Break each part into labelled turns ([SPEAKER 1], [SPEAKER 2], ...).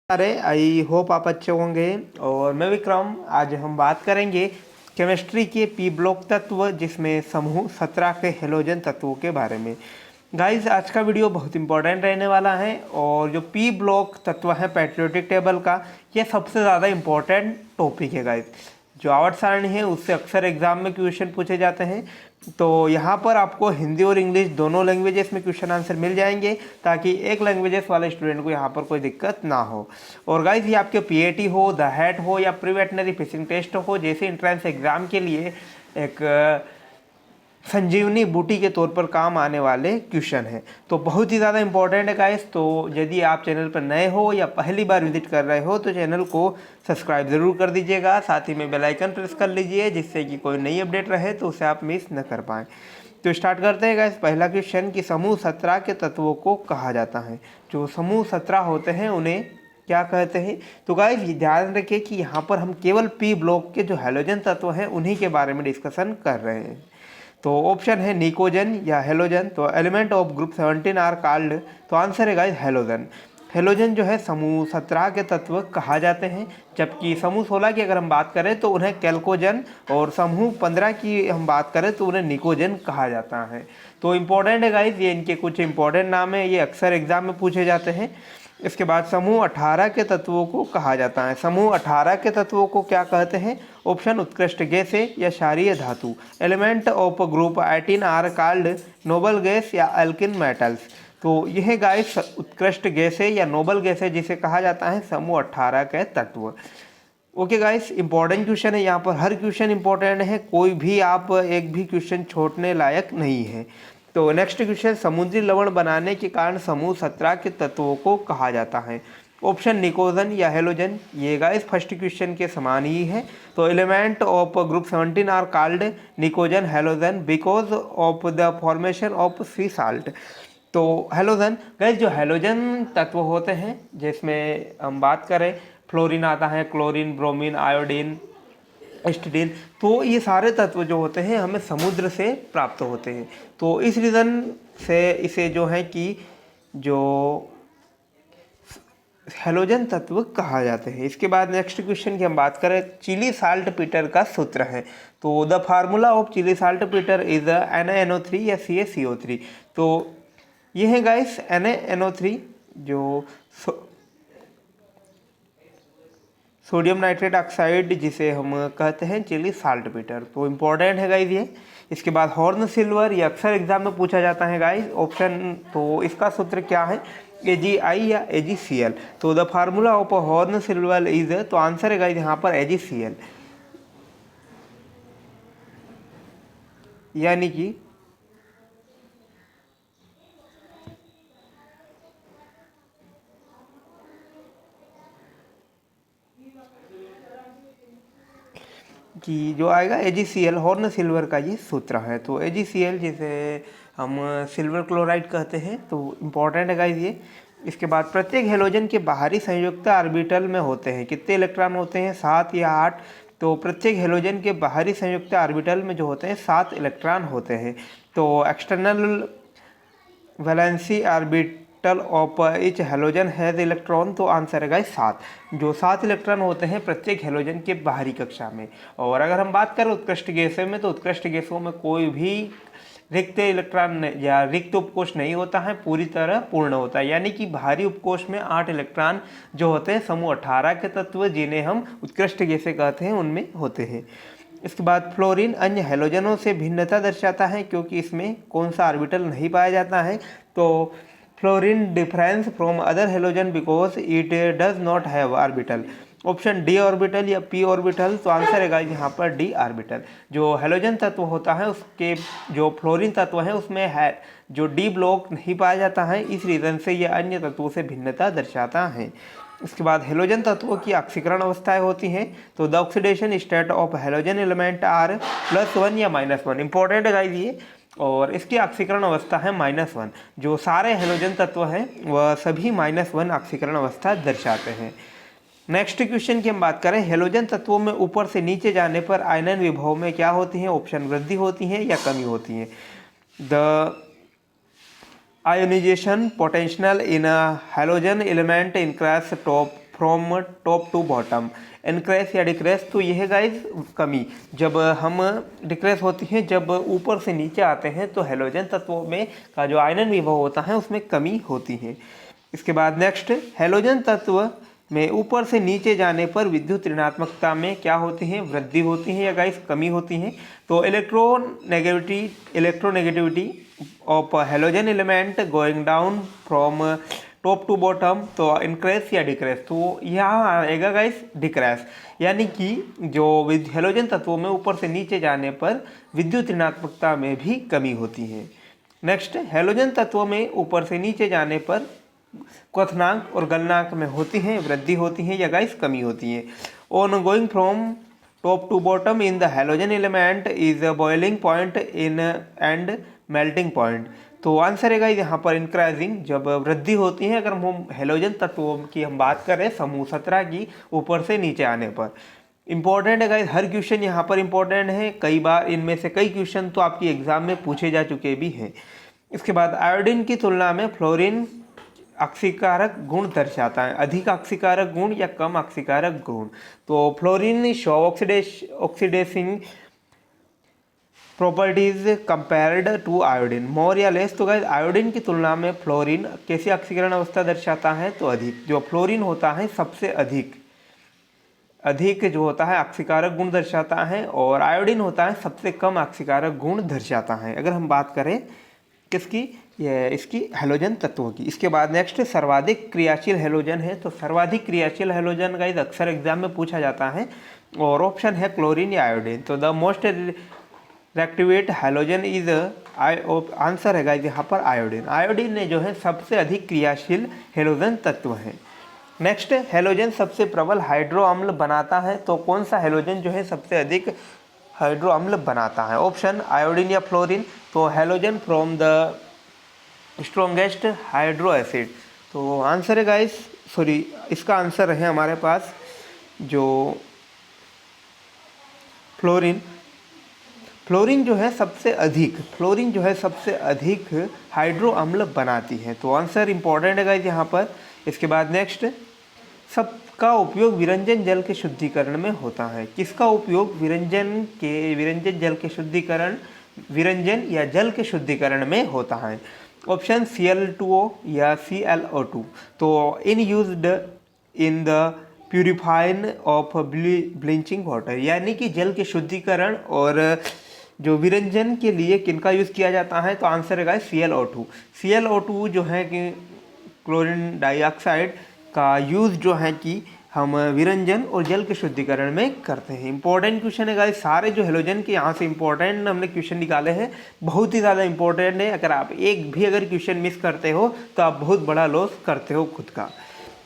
[SPEAKER 1] अरे I hope आप अच्छे होंगे। और मैं विक्रम। आज हम बात करेंगे केमिस्ट्री के पी ब्लॉक तत्व जिसमें समूह 17 के हेलोजन तत्वों के बारे में। गाइस आज का वीडियो बहुत इंपॉर्टेंट रहने वाला है और जो पी ब्लॉक तत्व है पेरियोडिक टेबल का, ये सबसे ज़्यादा इम्पोर्टेंट टॉपिक है गाइस। जो आवर्त सारणी है उससे अक्सर एग्जाम में क्वेश्चन पूछे जाते हैं, तो यहाँ पर आपको हिंदी और इंग्लिश दोनों लैंग्वेजेस में क्वेश्चन आंसर मिल जाएंगे ताकि एक लैंग्वेजेस वाले स्टूडेंट को यहाँ पर कोई दिक्कत ना हो। और गाइस ये आपके पीएटी हो, द हैट हो या प्री वेटनरी फिशिंग टेस्ट हो जैसे इंट्रेंस एग्जाम के लिए एक संजीवनी बूटी के तौर पर काम आने वाले क्वेश्चन है, तो बहुत ही ज़्यादा इंपॉर्टेंट है गाइस। तो यदि आप चैनल पर नए हो या पहली बार विजिट कर रहे हो तो चैनल को सब्सक्राइब ज़रूर कर दीजिएगा, साथ ही में बेल आइकन प्रेस कर लीजिए जिससे कि कोई नई अपडेट रहे तो उसे आप मिस न कर पाएँ। तो स्टार्ट करते हैं गाइस। पहला क्वेश्चन कि समूह 17 के तत्वों को कहा जाता है। जो समूह 17 होते हैं उन्हें क्या कहते हैं? तो गाइस ध्यान रखिए कि यहाँ पर हम केवल पी ब्लॉक के जो हेलोजन तत्व हैं उन्हीं के बारे में डिस्कशन कर रहे हैं। तो ऑप्शन है निकोजन या हेलोजन। तो element of group 17 are called, तो आंसर है गाइस हेलोजन। हेलोजन जो है समूह 17 के तत्व कहा जाते हैं, जबकि समूह 16 की अगर हम बात करें तो उन्हें कैल्कोजन, और समूह 15 की हम बात करें तो उन्हें निकोजन कहा जाता है। तो इम्पोर्टेंट है गाइस, ये इनके कुछ इंपॉर्टेंट नाम है, ये अक्सर एग्जाम में पूछे जाते हैं। इसके बाद समूह 18 के तत्वों को कहा जाता है। समूह 18 के तत्वों को क्या कहते हैं? ऑप्शन उत्कृष्ट गैसें या क्षारीय धातु। Element of group 18 are called noble gas या एल्किन मेटल्स। तो यह गाइस उत्कृष्ट गैसें या नोबल गैसें जिसे कहा जाता है समूह 18 के तत्व। ओके गाइस, इंपॉर्टेंट क्वेश्चन है, यहाँ पर हर क्वेश्चन इंपॉर्टेंट है, कोई भी आप एक भी क्वेश्चन छोड़ने लायक नहीं है। तो नेक्स्ट क्वेश्चन, समुद्री लवण बनाने के कारण समूह 17 के तत्वों को कहा जाता है। ऑप्शन निकोजन या हेलोजन। ये गाइस फर्स्ट क्वेश्चन के समान ही है। तो element of group 17 are called निकोजन halogen because of the formation of sea salt. तो हेलोजन गाइस, जो हेलोजन तत्व होते हैं जिसमें हम बात करें फ्लोरीन आता है, क्लोरीन, ब्रोमीन, आयोडीन, एस्टिडीन, तो ये सारे तत्व जो होते हैं हमें समुद्र से प्राप्त होते हैं। तो इस रीज़न से इसे जो है कि जो हेलोजन तत्व कहा जाते हैं। इसके बाद नेक्स्ट क्वेश्चन की हम बात करें, चिली साल्ट पीटर का सूत्र है। तो the formula of Chile saltpetre is NaNO3 या CaCO3। तो ये है गाइस NaNO3 जो सोडियम नाइट्रेट ऑक्साइड जिसे हम कहते हैं चिली साल्ट पीटर। तो इम्पॉर्टेंट है गाइस ये। इसके बाद हॉर्न सिल्वर, ये अक्सर एग्जाम में पूछा जाता है गाइस। ऑप्शन, तो इसका सूत्र क्या है? AgI या AgCl। तो the formula of horn silver is, तो आंसर है गाइस यहाँ पर AgCl, यानी कि जो आएगा AgCl, हॉर्न सिल्वर का ये सूत्र है। तो AgCl जिसे हम सिल्वर क्लोराइड कहते हैं, तो इम्पॉर्टेंट है गाइस ये। इसके बाद प्रत्येक हेलोजन के बाहरी संयुक्त ऑर्बिटल में होते हैं कितने इलेक्ट्रॉन होते हैं? 7 या 8। तो प्रत्येक हेलोजन के बाहरी संयुक्त ऑर्बिटल में जो होते हैं 7 इलेक्ट्रॉन होते हैं। तो external valency orbital of each halogen has electron, तो आंसर है गाइस 7। जो 7 इलेक्ट्रॉन होते हैं प्रत्येक हेलोजन के बाहरी कक्षा में। और अगर हम बात करें उत्कृष्ट गैसों में, तो उत्कृष्ट गैसों में कोई भी रिक्त इलेक्ट्रॉन या रिक्त उपकोष नहीं होता है, पूरी तरह पूर्ण होता है, यानी कि बाहरी उपकोष में 8 इलेक्ट्रॉन जो होते हैं समूह 18 के तत्व जिन्हें हम उत्कृष्ट गैसें कहते हैं उनमें होते हैं। इसके बाद फ्लोरीन अन्य हेलोजनों से भिन्नता दर्शाता है क्योंकि इसमें कौन सा ऑर्बिटल नहीं पाया जाता है? तो fluorine difference from other halogen because it does not have orbital. Option D orbital या पी ऑर्बिटल। तो आंसर है गाइस यहाँ पर डी ऑर्बिटल। जो हेलोजन तत्व होता है उसके जो फ्लोरीन तत्व है उसमें है जो डी ब्लॉक नहीं पाया जाता है, इस रीज़न से यह अन्य तत्वों से भिन्नता दर्शाता है। इसके बाद हेलोजन तत्वों की ऑक्सीकरण अवस्थाएं होती हैं। तो the oxidation state of halogen element are +1 या -1। इंपॉर्टेंट है गाइस ये। और इसकी ऑक्सीकरण अवस्था है -1। जो सारे हेलोजन तत्व हैं वह सभी -1 ऑक्सीकरण अवस्था दर्शाते हैं। नेक्स्ट क्वेश्चन की हम बात करें, हेलोजन तत्वों में ऊपर से नीचे जाने पर आयनन विभव में क्या होती हैं? ऑप्शन वृद्धि होती हैं या कमी होती हैं। The ionization potential in a halogen element increase top from top to bottom. Increase या डिक्रेस, तो यह है गाइज कमी। जब हम डिक्रेस होती है, जब ऊपर से नीचे आते हैं तो हेलोजन तत्वों में का जो आयनन विभव होता है उसमें कमी होती है। इसके बाद नेक्स्ट, हेलोजन तत्व में ऊपर से नीचे जाने पर विद्युत ऋणात्मकता में क्या होती है, वृद्धि होती है या गाइस कमी होती है। तो electronegativity of halogen element going down from top to bottom, तो इनक्रेस या डिक्रेस, तो यहाँ आएगा गाइस डिक्रेस, यानी कि जो हेलोजन तत्वों में ऊपर से नीचे जाने पर विद्युत ऋणात्मकता में भी कमी होती है। नेक्स्ट, हेलोजन तत्वों में ऊपर से नीचे जाने पर क्वथनांक और गलनांक में होती है वृद्धि होती है या गाइस कमी होती है। On going from top to bottom in the halogen element is a boiling point in and melting point, तो आंसर है गाइस यहाँ पर इंक्रीजिंग, जब वृद्धि होती है अगर हम हेलोजन तत्वों की हम बात करें समूह 17 की ऊपर से नीचे आने पर। इंपॉर्टेंट है गाइस, हर क्वेश्चन यहाँ पर इंपॉर्टेंट है, कई बार इनमें से कई क्वेश्चन तो आपकी एग्जाम में पूछे जा चुके भी हैं। इसके बाद आयोडीन की तुलना में फ्लोरीन ऑक्सीकारक गुण दर्शाता है, अधिक ऑक्सीकारक गुण या कम ऑक्सीकारक गुण। तो fluorine show oxidising properties compared to iodine more या लेस, तो गाइस आयोडीन की तुलना में फ्लोरीन कैसी ऑक्सीकरण अवस्था दर्शाता है, तो अधिक। जो फ्लोरीन होता है सबसे अधिक जो होता है ऑक्सीकारक गुण दर्शाता है, और आयोडीन होता है सबसे कम ऑक्सीकारक गुण दर्शाता है, अगर हम बात करें किसकी, ये इसकी हेलोजन तत्वों की। इसके बाद नेक्स्ट, सर्वाधिक क्रियाशील हेलोजन है, तो सर्वाधिक क्रियाशील हेलोजन गाइस अक्सर एग्जाम में पूछा जाता है, और ऑप्शन है क्लोरीन या आयोडीन। तो the most reactivate halogen is, answer है गाइस यहाँ पर आयोडीन। आयोडीन ने जो है सबसे अधिक क्रियाशील हेलोजन तत्व है। नेक्स्ट, हेलोजन सबसे प्रबल हाइड्रो अम्ल बनाता है, तो कौन सा हेलोजन जो है सबसे अधिक हाइड्रो अम्ल बनाता है, ऑप्शन आयोडीन या फ्लोरीन। तो halogen from the strongest hydro acid, तो आंसर है गाइस, सॉरी इसका आंसर है हमारे पास जो फ्लोरीन। फ्लोरीन जो है सबसे अधिक हाइड्रो अम्ल बनाती है, तो आंसर इंपॉर्टेंट है गाइस यहाँ पर। इसके बाद नेक्स्ट, सबका उपयोग विरंजन जल के शुद्धिकरण में होता है, किसका उपयोग विरंजन या जल के शुद्धिकरण में होता है, ऑप्शन Cl2O या ClO2। तो इन used in the purifying of bleaching water, यानी कि जल के शुद्धिकरण और जो विरंजन के लिए किनका यूज़ किया जाता है, तो आंसर है ClO2। ClO2 जो है कि क्लोरीन डाइऑक्साइड का यूज़ जो है कि हम विरंजन और जल के शुद्धिकरण में करते हैं। इंपॉर्टेंट क्वेश्चन है गाइस, सारे जो हेलोजन के यहाँ से इंपॉर्टेंट हमने क्वेश्चन निकाले हैं, बहुत ही ज़्यादा इंपॉर्टेंट है। अगर आप एक भी अगर क्वेश्चन मिस करते हो तो आप बहुत बड़ा लॉस करते हो खुद का।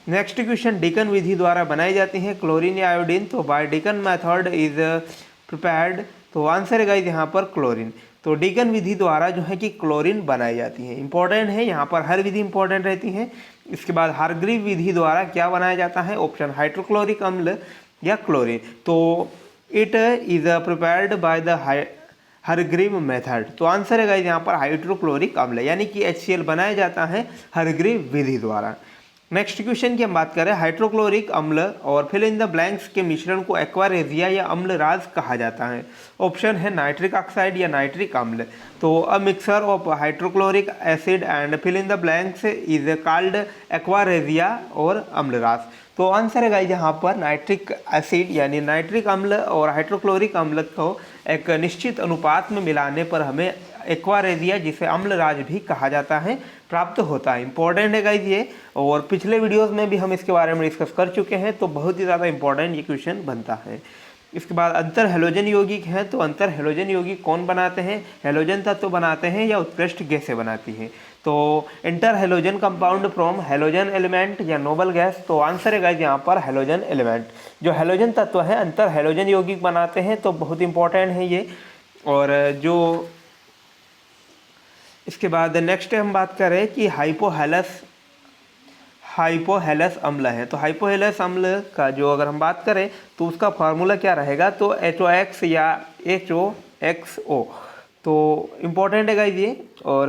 [SPEAKER 1] नेक्स्ट क्वेश्चन, डिकन विधि द्वारा बनाई जाती है क्लोरीन या आयोडीन, तो by Deacon method is prepared, तो आंसर है गाइस यहाँ पर क्लोरीन। तो डिकन विधि द्वारा जो है कि क्लोरीन बनाई जाती है, इंपॉर्टेंट है यहाँ पर, हर विधि इंपॉर्टेंट रहती है। इसके बाद हारग्रीव विधि द्वारा क्या बनाया जाता है, ऑप्शन हाइड्रोक्लोरिक अम्ल या क्लोरीन। तो it is prepared by the Hargreaves method, तो आंसर है गाइस यहाँ पर हाइड्रोक्लोरिक अम्ल, यानी कि HCl बनाया जाता है हारग्रीव विधि द्वारा। नेक्स्ट क्वेश्चन की हम बात करें, हाइड्रोक्लोरिक अम्ल और फिल इन द ब्लैंक्स के मिश्रण को एक्वारेजिया या अम्लराज कहा जाता है, ऑप्शन है नाइट्रिक ऑक्साइड या नाइट्रिक अम्ल। तो a mixture of hydrochloric acid and fill in the blanks is called aqua regia और अम्लराज। तो आंसर है गाइस यहाँ पर नाइट्रिक एसिड यानी नाइट्रिक अम्ल और हाइड्रोक्लोरिक अम्ल को एक निश्चित अनुपात में मिलाने पर हमें एक्वारेजिया, जिसे अम्लराज भी कहा जाता है, प्राप्त होता है। इंपॉर्टेंट है गाइस ये, और पिछले वीडियोस में भी हम इसके बारे में डिस्कस कर चुके हैं, तो बहुत ही ज़्यादा इंपॉर्टेंट ये क्वेश्चन बनता है। इसके बाद अंतर हेलोजन यौगिक हैं, तो अंतर हेलोजन यौगिक कौन बनाते हैं, हेलोजन तत्व बनाते हैं या उत्कृष्ट गैसें बनाती हैं। तो inter halogen compound from halogen element या नोबल गैस, तो आंसर है गाइस यहाँ पर हेलोजन एलिमेंट। जो हेलोजन तत्व है अंतर हेलोजन यौगिक बनाते हैं, तो बहुत इंपॉर्टेंट है ये। और जो इसके बाद नेक्स्ट हम बात करें कि हाइपोहेलस अम्ल है, तो हाइपोहेलस अम्ल का जो अगर हम बात करें तो उसका फार्मूला क्या रहेगा, तो HOX या HOXO, तो इम्पोर्टेंट है गाइस ये। और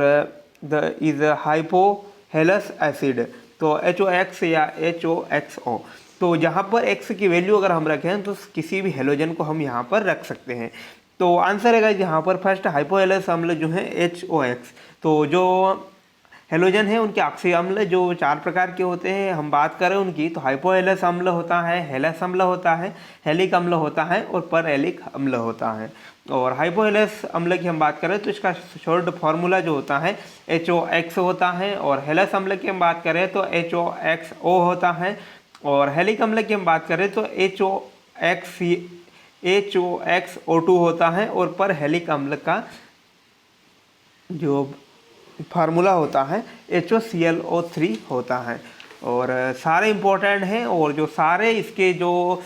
[SPEAKER 1] द इज हाइपोहेलस एसिड, तो HOX या HOXO। तो जहाँ पर X की वैल्यू अगर हम रखें तो किसी भी हेलोजन को हम यहाँ पर रख सकते हैं। तो आंसर है गाइस यहाँ पर फर्स्ट हाइपोहेलस अम्ल जो है HOX। तो जो हेलोजन है उनके अक्षीय अम्ल जो 4 प्रकार के होते हैं, हम बात करें उनकी, तो हाइपोहेलस अम्ल होता है, हेलस अम्ल होता है, हेलिक अम्ल होता है और परहेलिक अम्ल होता है। और हाइपोहेलस अम्ल की हम बात करें तो इसका शॉर्ट फार्मूला जो होता है HOX होता है, और हेलस अम्ल की हम बात करें तो HOXO होता है, और हेलिक अम्ल की हम बात करें तो HOXO2 होता है, और परहेलिक अम्ल का जो फार्मूला होता है HOClO3 होता है। और सारे इम्पोर्टेंट हैं, और जो सारे इसके जो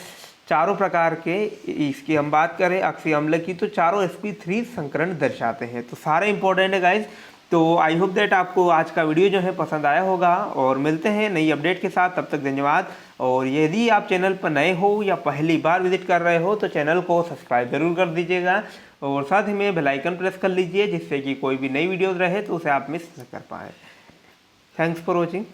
[SPEAKER 1] चारों प्रकार के इसकी हम बात करें अक्षीय अम्ल की तो चारों sp3 संकरण दर्शाते हैं। तो सारे इंपॉर्टेंट है गाइज। तो आई होप दैट आपको आज का वीडियो जो है पसंद आया होगा, और मिलते हैं नई अपडेट के साथ। तब तक धन्यवाद। और यदि आप चैनल पर नए हो या पहली बार विजिट कर रहे हो तो चैनल को सब्सक्राइब जरूर कर दीजिएगा, और साथ ही में बेल आइकन प्रेस कर लीजिए जिससे कि कोई भी नई वीडियोज़ रहे तो उसे आप मिस न कर पाएँ। Thanks for watching.